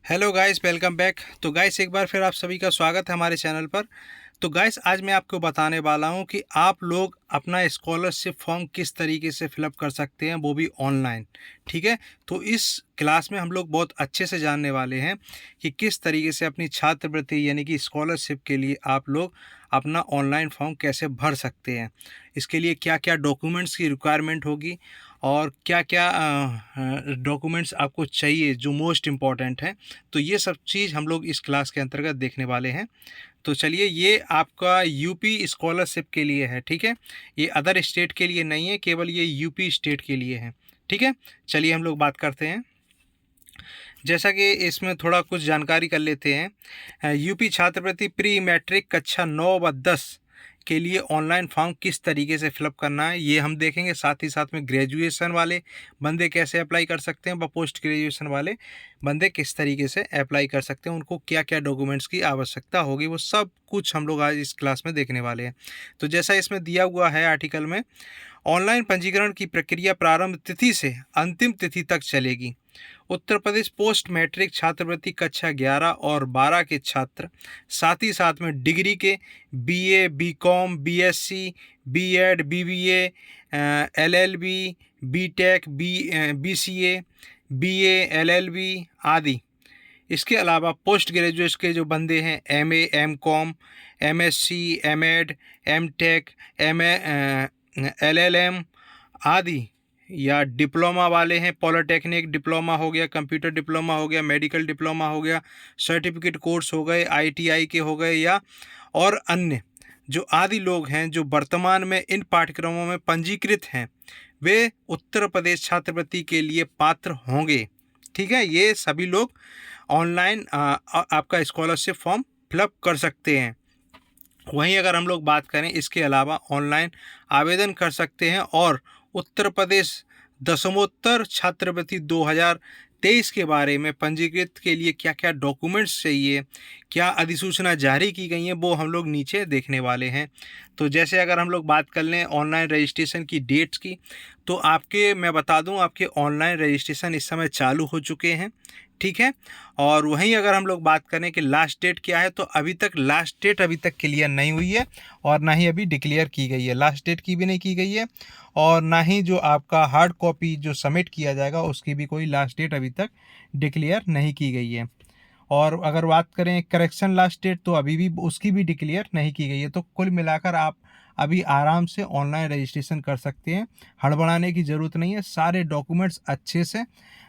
Hello guys, welcome back. तो guys, एक बार फिर आप सभी का स्वागत है हमारे चैनल पर। तो गाइस, आज मैं आपको बताने वाला हूं कि आप लोग अपना स्कॉलरशिप फॉर्म किस तरीके से फिलअप कर सकते हैं, वो भी ऑनलाइन। ठीक है। तो इस क्लास में हम लोग बहुत अच्छे से जानने वाले हैं कि किस तरीके से अपनी छात्रवृत्ति यानी कि स्कॉलरशिप के लिए आप लोग अपना ऑनलाइन फॉर्म कैसे भर सकते हैं, इसके लिए क्या क्या डॉक्यूमेंट्स की रिक्वायरमेंट होगी और क्या क्या डॉक्यूमेंट्स आपको चाहिए जो मोस्ट इम्पॉर्टेंट हैं। तो ये सब चीज़ हम लोग इस क्लास के अंतर्गत देखने वाले हैं। तो चलिए, ये आपका यूपी स्कॉलरशिप के लिए है। ठीक है। ये अदर स्टेट के लिए नहीं है, केवल ये यूपी स्टेट के लिए है। ठीक है। चलिए हम लोग बात करते हैं। जैसा कि इसमें थोड़ा कुछ जानकारी कर लेते हैं। यूपी छात्रवृत्ति प्री मैट्रिक कक्षा 9 व 10 के लिए ऑनलाइन फॉर्म किस तरीके से फिलअप करना है, ये हम देखेंगे। साथ ही साथ में ग्रेजुएशन वाले बंदे कैसे अप्लाई कर सकते हैं व पोस्ट ग्रेजुएशन वाले बंदे किस तरीके से अप्लाई कर सकते हैं, उनको क्या क्या डॉक्यूमेंट्स की आवश्यकता होगी, वो सब कुछ हम लोग आज इस क्लास में देखने वाले हैं। तो जैसा इसमें दिया हुआ है आर्टिकल में, ऑनलाइन पंजीकरण की प्रक्रिया प्रारंभ तिथि से अंतिम तिथि तक चलेगी। उत्तर प्रदेश पोस्ट मैट्रिक छात्रवृत्ति कक्षा 11 और 12 के छात्र, साथ ही साथ में डिग्री के BA, BCom, BSc, BEd, BBA, LLB, BTech, BCA, BA, LLB आदि। इसके अलावा पोस्ट ग्रेजुएट के जो बंदे हैं, MA, MCom, MSc, MEd, MTech, MA, LLM आदि, या डिप्लोमा वाले हैं, पॉलिटेक्निक डिप्लोमा हो गया, कंप्यूटर डिप्लोमा हो गया, मेडिकल डिप्लोमा हो गया, सर्टिफिकेट कोर्स हो गए, आईटीआई के हो गए, या और अन्य जो आदि लोग हैं जो वर्तमान में इन पाठ्यक्रमों में पंजीकृत हैं, वे उत्तर प्रदेश छात्रवृत्ति के लिए पात्र होंगे। ठीक है। ये सभी लोग ऑनलाइन आपका स्कॉलरशिप फॉर्म फिलअप कर सकते हैं। वहीं अगर हम लोग बात करें, इसके अलावा ऑनलाइन आवेदन कर सकते हैं और उत्तर प्रदेश दसमोत्तर छात्रवृत्ति 2023 के बारे में पंजीकृत के लिए क्या क्या डॉक्यूमेंट्स चाहिए, क्या अधिसूचना जारी की गई है, वो हम लोग नीचे देखने वाले हैं। तो जैसे अगर हम लोग बात कर लें ऑनलाइन रजिस्ट्रेशन की डेट्स की, तो आपके मैं बता दूं, आपके ऑनलाइन रजिस्ट्रेशन इस समय चालू हो चुके हैं। ठीक है। और वहीं अगर हम लोग बात करें कि लास्ट डेट क्या है, तो अभी तक लास्ट डेट अभी तक क्लियर नहीं हुई है और ना ही अभी डिक्लेयर की गई है। लास्ट डेट की भी नहीं की गई है और ना ही जो आपका हार्ड कॉपी जो सबमिट किया जाएगा उसकी भी कोई लास्ट डेट अभी तक डिक्लेयर नहीं की गई है। और अगर बात करें करेक्शन लास्ट डेट, तो अभी भी उसकी भी डिक्लेयर नहीं की गई है। तो कुल मिलाकर आप अभी आराम से ऑनलाइन रजिस्ट्रेशन कर सकते हैं, हड़बड़ाने की ज़रूरत नहीं है। सारे डॉक्यूमेंट्स अच्छे से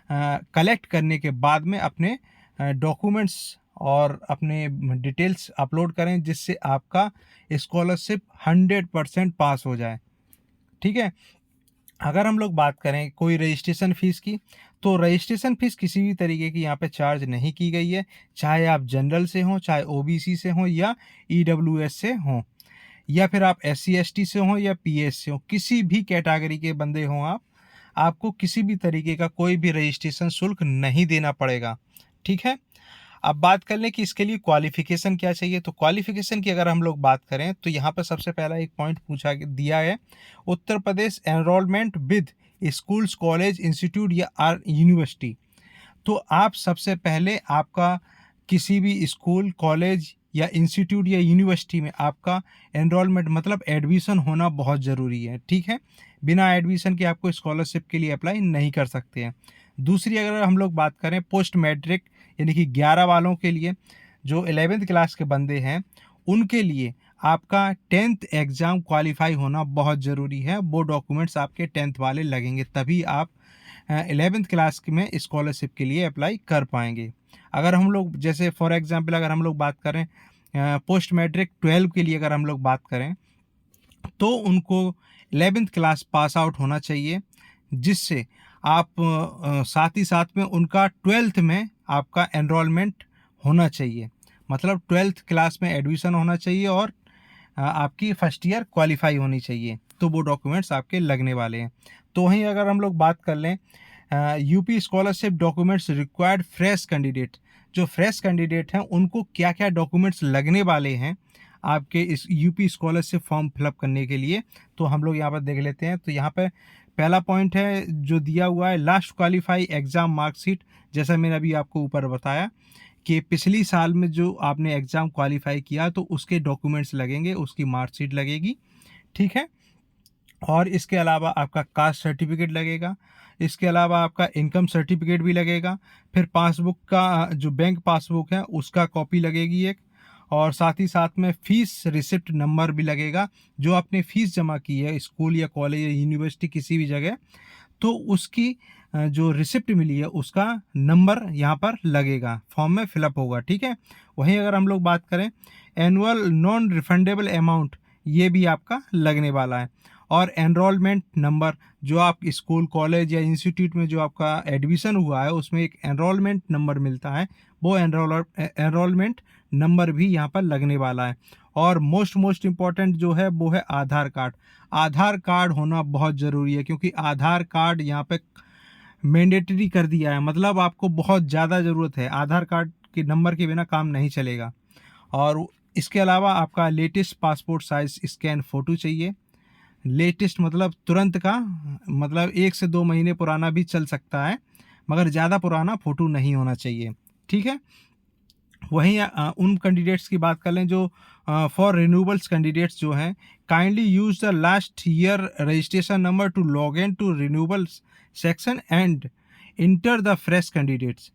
कलेक्ट करने के बाद में अपने डॉक्यूमेंट्स और अपने डिटेल्स अपलोड करें, जिससे आपका स्कॉलरशिप 100% पास हो जाए। ठीक है। अगर हम लोग बात करें कोई रजिस्ट्रेशन फ़ीस की, तो रजिस्ट्रेशन फ़ीस किसी भी तरीके की यहाँ पे चार्ज नहीं की गई है। चाहे आप जनरल से हों, चाहे ओबीसी से हों, या ईडब्ल्यूएस से हों, या फिर आप एससी एसटी से हों या पीएस से हों, किसी भी कैटेगरी के बंदे हों आप, आपको किसी भी तरीके का कोई भी रजिस्ट्रेशन शुल्क नहीं देना पड़ेगा। ठीक है। अब बात कर लें कि इसके लिए क्वालिफिकेशन क्या चाहिए। तो क्वालिफिकेशन की अगर हम लोग बात करें, तो यहाँ पर सबसे पहला एक पॉइंट पूछा दिया है, Uttar Pradesh enrolment with schools, college, institute या आर यूनिवर्सिटी। तो आप सबसे पहले आपका किसी भी स्कूल, कॉलेज या इंस्टीट्यूट या यूनिवर्सिटी में आपका एनरोलमेंट मतलब एडमिशन होना बहुत ज़रूरी है। ठीक है। बिना एडमिशन के आपको स्कॉलरशिप के लिए अप्लाई नहीं कर सकते हैं। दूसरी अगर हम लोग बात करें पोस्ट मैट्रिक यानी कि 11 वालों के लिए, जो 11th क्लास के बंदे हैं, उनके लिए आपका 10th एग्ज़ाम क्वालिफाई होना बहुत ज़रूरी है। वो डॉक्यूमेंट्स आपके 10th वाले लगेंगे, तभी आप 11th क्लास में स्कॉलरशिप के लिए अप्लाई कर पाएंगे। अगर हम लोग जैसे फॉर एग्ज़ाम्पल अगर हम लोग बात करें पोस्ट मैट्रिक 12 के लिए अगर हम लोग बात करें, तो उनको 11th क्लास पास आउट होना चाहिए, जिससे आप साथ ही साथ में उनका 12th में आपका एनरोलमेंट होना चाहिए, मतलब 12th क्लास में एडमिशन होना चाहिए और आपकी फर्स्ट ईयर क्वालिफाई होनी चाहिए। तो वो डॉक्यूमेंट्स आपके लगने वाले हैं। तो वहीं अगर हम लोग बात कर लें UP scholarship documents required fresh candidate, जो फ्रेश कैंडिडेट हैं उनको क्या क्या डॉक्यूमेंट्स लगने वाले हैं आपके इस यूपी स्कॉलरशिप फॉर्म फिलअप करने के लिए, तो हम लोग यहाँ पर देख लेते हैं। तो यहाँ पर पहला पॉइंट है जो दिया हुआ है लास्ट क्वालिफाई एग्ज़ाम मार्कशीट, जैसा मैंने अभी आपको ऊपर बताया कि पिछली साल में जो आपने एग्ज़ाम क्वालिफाई किया तो उसके डॉक्यूमेंट्स लगेंगे, उसकी मार्कशीट लगेगी, ठीक है। और इसके अलावा आपका कास्ट सर्टिफिकेट लगेगा, इसके अलावा आपका इनकम सर्टिफिकेट भी लगेगा, फिर पासबुक का जो बैंक पासबुक है उसका कॉपी लगेगी एक, और साथ ही साथ में फ़ीस रिसिप्ट नंबर भी लगेगा। जो आपने फ़ीस जमा की है स्कूल या कॉलेज या यूनिवर्सिटी किसी भी जगह, तो उसकी जो रिसिप्ट मिली है उसका नंबर यहाँ पर लगेगा, फॉर्म में फिलअप होगा, ठीक है। वहीं अगर हम लोग बात करें एनुअल नॉन रिफंडेबल अमाउंट, ये भी आपका लगने वाला है। और एनरोलमेंट नंबर, जो आप स्कूल कॉलेज या इंस्टीट्यूट में जो आपका एडमिशन हुआ है उसमें एक एनरोलमेंट नंबर मिलता है, वो एनरोलमेंट नंबर भी यहाँ पर लगने वाला है। और मोस्ट इम्पॉर्टेंट जो है वो है आधार कार्ड। आधार कार्ड होना बहुत ज़रूरी है, क्योंकि आधार कार्ड यहाँ पे मैंडेटरी कर दिया है, मतलब आपको बहुत ज़्यादा ज़रूरत है, आधार कार्ड के नंबर के बिना काम नहीं चलेगा। और इसके अलावा आपका latest passport size scan photo चाहिए। लेटेस्ट मतलब तुरंत का, मतलब 1 से 2 महीने पुराना भी चल सकता है, मगर ज़्यादा पुराना फ़ोटो नहीं होना चाहिए, ठीक है। वहीं उन कैंडिडेट्स की बात कर लें जो फॉर रिन्यूएबल्स कैंडिडेट्स जो हैं, kindly use the last year registration number to log in to renewables section and enter the fresh candidates.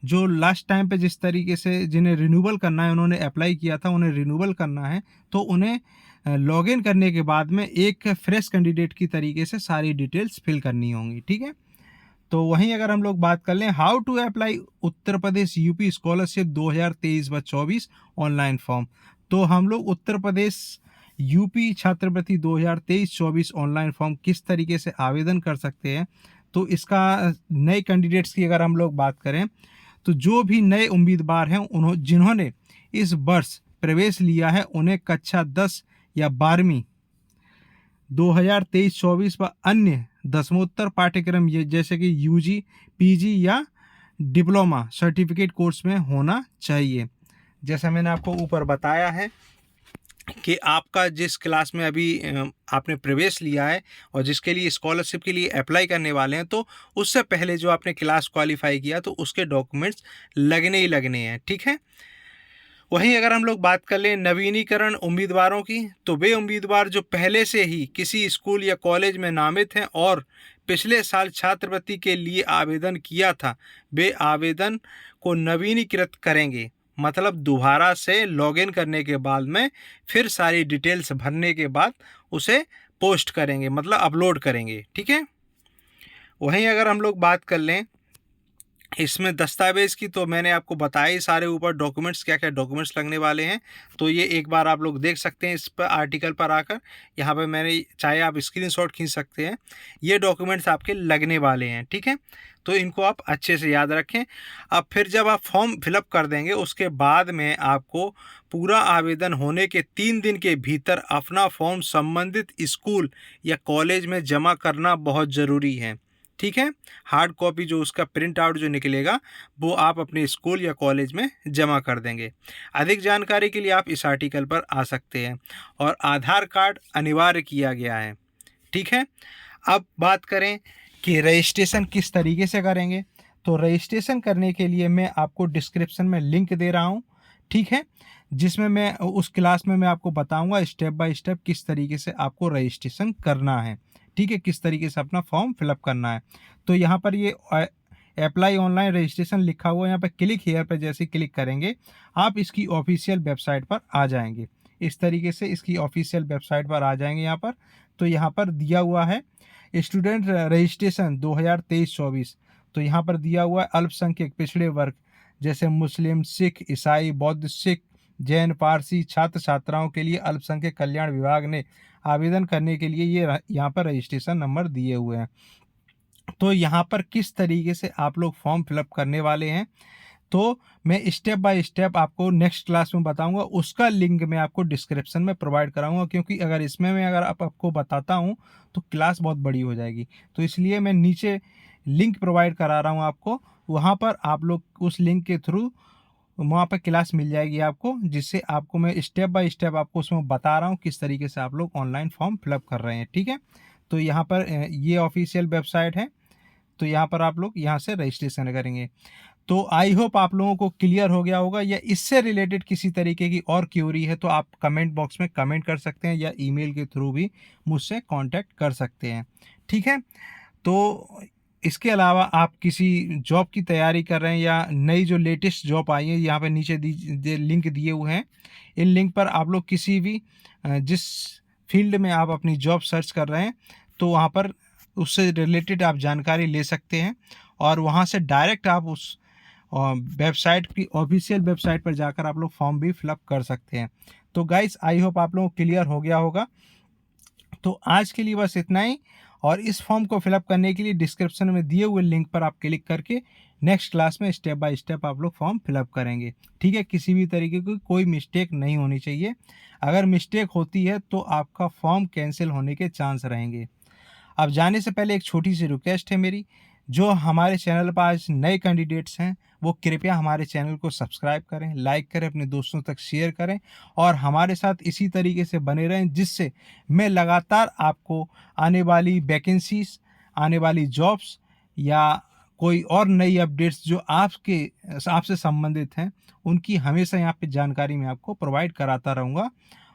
जो लास्ट टाइम पे जिस तरीके से जिन्हें रिन्यूअल करना है, उन्होंने अप्लाई किया था, उन्हें रिन्यूअल करना है, तो उन्हें लॉग इन करने के बाद में एक फ्रेश कैंडिडेट की तरीके से सारी डिटेल्स फिल करनी होंगी, ठीक है। तो वहीं अगर हम लोग बात कर लें how to apply Uttar Pradesh UP scholarship 2023-24 online form, तो हम लोग उत्तर प्रदेश यूपी छात्रवृत्ति 2023-24 ऑनलाइन फॉर्म किस तरीके से आवेदन कर सकते हैं, तो इसका नए कैंडिडेट्स की अगर हम लोग बात करें तो जो भी नए उम्मीदवार हैं जिन्होंने इस वर्ष प्रवेश लिया है, उन्हें कक्षा 10 या 12वीं 2023-24 व अन्य दसमोत्तर पाठ्यक्रम ये जैसे कि यूजी, पीजी या डिप्लोमा सर्टिफिकेट कोर्स में होना चाहिए। जैसा मैंने आपको ऊपर बताया है कि आपका जिस क्लास में अभी आपने प्रवेश लिया है और जिसके लिए स्कॉलरशिप के लिए अप्लाई करने वाले हैं, तो उससे पहले जो आपने क्लास क्वालिफाई किया तो उसके डॉक्यूमेंट्स लगने ही लगने हैं, ठीक है। वहीं अगर हम लोग बात कर लें नवीनीकरण उम्मीदवारों की, तो वे उम्मीदवार जो पहले से ही किसी स्कूल या कॉलेज में नामित हैं और पिछले साल छात्रवृत्ति के लिए आवेदन किया था, वे आवेदन को नवीनीकृत करेंगे, मतलब दोबारा से लॉगिन करने के बाद में फिर सारी डिटेल्स भरने के बाद उसे पोस्ट करेंगे, मतलब अपलोड करेंगे, ठीक है। वहीं अगर हम लोग बात कर लें इसमें दस्तावेज़ की, तो मैंने आपको बताया ही सारे ऊपर डॉक्यूमेंट्स क्या क्या डॉक्यूमेंट्स लगने वाले हैं, तो ये एक बार आप लोग देख सकते हैं इस पर आर्टिकल पर आकर। यहाँ पे मैंने चाहे आप स्क्रीनशॉट खींच सकते हैं, ये डॉक्यूमेंट्स आपके लगने वाले हैं, ठीक है। तो इनको आप अच्छे से याद रखें। अब फिर जब आप फॉर्म फिलअप कर देंगे उसके बाद में आपको पूरा आवेदन होने के 3 दिन के भीतर अपना फॉर्म संबंधित स्कूल या कॉलेज में जमा करना बहुत ज़रूरी है, ठीक है। हार्ड कॉपी जो उसका प्रिंट आउट जो निकलेगा वो आप अपने स्कूल या कॉलेज में जमा कर देंगे। अधिक जानकारी के लिए आप इस आर्टिकल पर आ सकते हैं। और आधार कार्ड अनिवार्य किया गया है, ठीक है। अब बात करें कि रजिस्ट्रेशन किस तरीके से करेंगे, तो रजिस्ट्रेशन करने के लिए मैं आपको डिस्क्रिप्शन में लिंक दे रहा हूँ, ठीक है, जिसमें मैं उस क्लास में मैं आपको बताऊँगा स्टेप बाय स्टेप किस तरीके से आपको रजिस्ट्रेशन करना है, ठीक है, किस तरीके से अपना फॉर्म फिलअप करना है। तो यहाँ पर ये अप्लाई ऑनलाइन रजिस्ट्रेशन लिखा हुआ है, यहाँ पर क्लिक हियर पर जैसे क्लिक करेंगे आप इसकी ऑफिशियल वेबसाइट पर आ जाएंगे। इस तरीके से इसकी ऑफिशियल वेबसाइट पर आ जाएंगे यहाँ पर। तो यहाँ पर दिया हुआ है स्टूडेंट रजिस्ट्रेशन 2023-24, तो यहाँ पर दिया हुआ है अल्पसंख्यक पिछड़े वर्ग जैसे मुस्लिम, सिख, ईसाई, बौद्ध, सिख, जैन, पारसी छात्र छात्राओं के लिए अल्पसंख्यक कल्याण विभाग ने आवेदन करने के लिए ये यहाँ पर रजिस्ट्रेशन नंबर दिए हुए हैं। तो यहाँ पर किस तरीके से आप लोग फॉर्म फिलअप करने वाले हैं, तो मैं स्टेप बाय स्टेप आपको नेक्स्ट क्लास में बताऊंगा, उसका लिंक मैं आपको डिस्क्रिप्शन में प्रोवाइड कराऊंगा, क्योंकि अगर इसमें मैं अगर आपको बताता हूं तो क्लास बहुत बड़ी हो जाएगी, तो इसलिए मैं नीचे लिंक प्रोवाइड करा रहा हूं आपको, वहां पर आप लोग उस लिंक के थ्रू वहाँ पर क्लास मिल जाएगी आपको, जिससे आपको मैं स्टेप बाय स्टेप आपको उसमें बता रहा हूँ किस तरीके से आप लोग ऑनलाइन फॉर्म फिलअप कर रहे हैं, ठीक है। तो यहाँ पर ये ऑफिशियल वेबसाइट है, तो यहाँ पर आप लोग यहाँ से रजिस्ट्रेशन करेंगे। तो आई होप आप लोगों को क्लियर हो गया होगा, या इससे रिलेटेड किसी तरीके की और क्यूरी है तो आप कमेंट बॉक्स में कमेंट कर सकते हैं, या ईमेल के थ्रू भी मुझसे कांटेक्ट कर सकते हैं। ठीक है, तो इसके अलावा आप किसी जॉब की तैयारी कर रहे हैं या नई जो लेटेस्ट जॉब आई है, यहाँ पे नीचे लिंक दिए हुए हैं, इन लिंक पर आप लोग किसी भी जिस फील्ड में आप अपनी जॉब सर्च कर रहे हैं तो वहाँ पर उससे रिलेटेड आप जानकारी ले सकते हैं, और वहाँ से डायरेक्ट आप उस वेबसाइट की ऑफिशियल वेबसाइट पर जाकर आप लोग फॉर्म भी फिलअप कर सकते हैं। तो गाइस आई होप आप लोगों को क्लियर हो गया होगा। तो आज के लिए बस इतना ही, और इस फॉर्म को फिलअप करने के लिए डिस्क्रिप्शन में दिए हुए लिंक पर आप क्लिक करके नेक्स्ट क्लास में स्टेप बाय स्टेप आप लोग फॉर्म फिलअप करेंगे। ठीक है, किसी भी तरीके की कोई मिस्टेक नहीं होनी चाहिए। अगर मिस्टेक होती है तो आपका फॉर्म कैंसिल होने के चांस रहेंगे। अब जाने से पहले एक छोटी सी रिक्वेस्ट है मेरी, जो हमारे चैनल पर आज नए कैंडिडेट्स हैं वो कृपया हमारे चैनल को सब्सक्राइब करें, लाइक करें, अपने दोस्तों तक शेयर करें, और हमारे साथ इसी तरीके से बने रहें, जिससे मैं लगातार आपको आने वाली वैकेंसीज, आने वाली जॉब्स या कोई और नई अपडेट्स जो आपसे संबंधित हैं उनकी हमेशा यहाँ पे जानकारी मैं आपको प्रोवाइड कराता रहूँगा।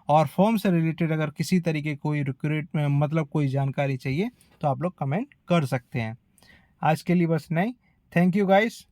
और फॉर्म से रिलेटेड अगर किसी तरीके कोई मतलब कोई जानकारी चाहिए तो आप लोग कमेंट कर सकते हैं। आज के लिए बस नहीं, थैंक यू गाइस।